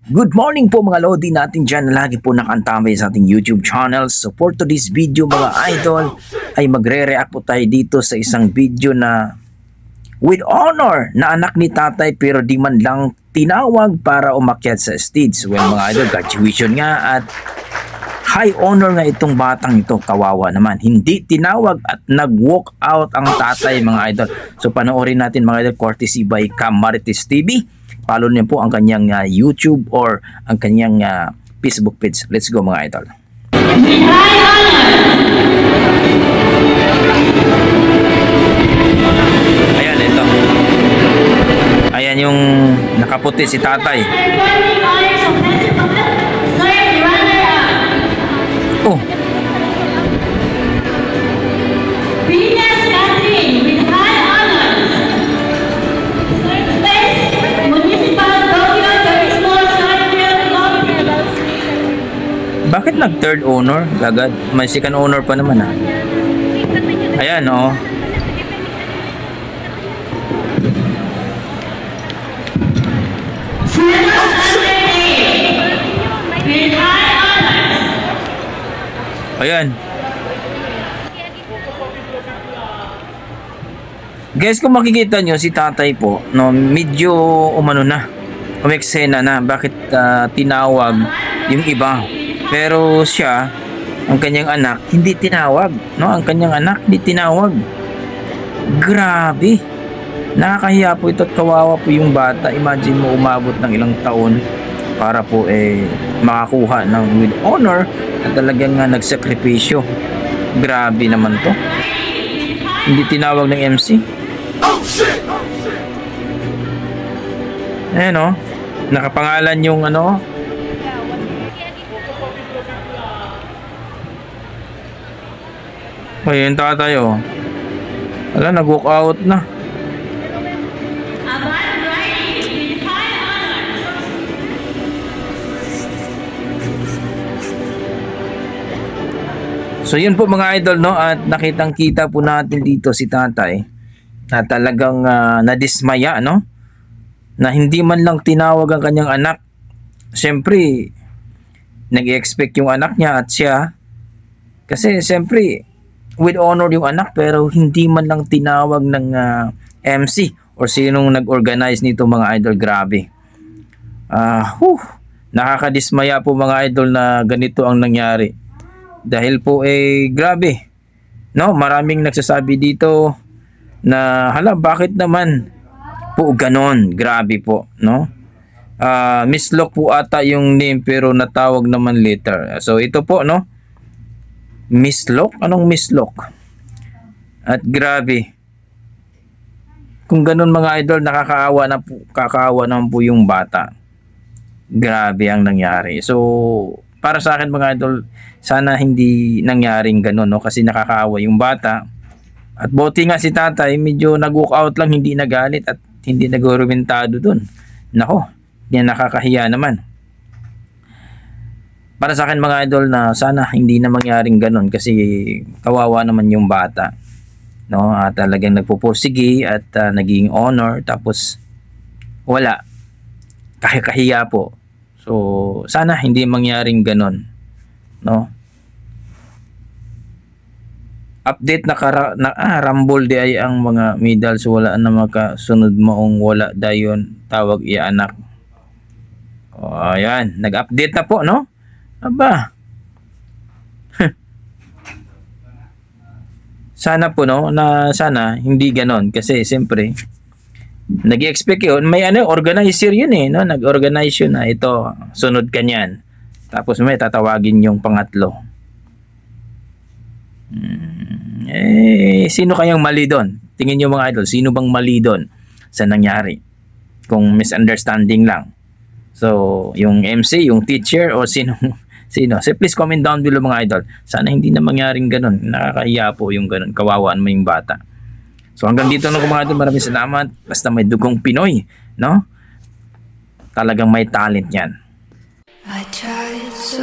Good morning po mga Lodi natin dyan na lagi po nakantambay sa ating YouTube channel. So for today's video mga idol ay magre-react po tayo dito sa isang video na with honor na anak ni tatay pero di man lang tinawag para umakyat sa stage. Well mga idol, graduation nga at high honor nga itong batang ito, kawawa naman. Hindi tinawag at nag-walk out ang tatay mga idol. So panoorin natin mga idol, courtesy by Cam Marites TV. Follow niyo po ang kanyang YouTube or ang kanyang Facebook page. Let's go mga idol. Ayan, ito. Ayan yung nakaputi si tatay. Oh. Bakit nag-third owner? Agad. May second owner pa naman ah. Ayan oh. Ayan. Guys, kung makikita nyo si tatay po, no, medyo umano na. Umeksena na. Bakit tinawag yung iba? Pero siya, ang kanyang anak, hindi tinawag. No? Ang kanyang anak, hindi tinawag. Grabe. Nakakahiya po ito at kawawa po yung bata. Imagine mo umabot ng ilang taon para po makakuha ng with honor at talagang nagsakripisyo. Grabe naman to. Hindi tinawag ng MC. Ayan o. Nakapangalan yung ano. Ayun tatay oh. Wala, nag-walk out na. So yun po mga idol no, at nakitang kita po natin dito si tatay na talagang nadismaya no, na hindi man lang tinawag ang kanyang anak. Siyempre nag-expect yung anak niya at siya, kasi siyempre with honor yung anak pero hindi man lang tinawag ng MC or sinong nag-organize nito mga idol. Grabe. Nakakadismaya po mga idol na ganito ang nangyari. Dahil po grabe. No, maraming nagsasabi dito na hala, bakit naman po ganon? Grabe po, no? Miss Lock po ata yung name pero natawag naman later. So ito po no, Miss Lock? Anong Miss Lock? At grabe. Kung ganun mga idol, kakaawa naman po yung bata. Grabe ang nangyari. So para sa akin mga idol, sana hindi nangyaring ganun no, kasi nakakaawa yung bata. At buti nga si tatay medyo nag-walk out lang, hindi nagalit at hindi nag-argumentado dun. Nako, yan nakakahiya naman. Para sa akin mga idol na sana hindi na mangyaring ganun kasi kawawa naman yung bata. No, talagang nagpupursige at naging honor tapos wala. Kahiya po. So sana hindi mangyaring ganun. No? Update Rumble di ay ang mga medals wala na makasunod moong wala dayon tawag iya anak. O ayan, nag-update na po no? Aba. Sana po no, na sana hindi ganon kasi siyempre nag-expect yun, may organizer yun no, nag-organize yun na ito, sunod ka niyan. Tapos may tatawagin yung pangatlo. Sino kayang mali doon? Tingin nyo mga idol, sino bang mali doon sa nangyari? Kung misunderstanding lang. So, yung MC, yung teacher, o sino? So, please comment down below mga idol. Sana hindi na mangyaring ganun. Nakakahiya po yung ganun. Kawawaan mo yung bata. So, hanggang dito na mga idol. Maraming salamat. Basta may dugong Pinoy, no? Talagang may talent yan. I tried so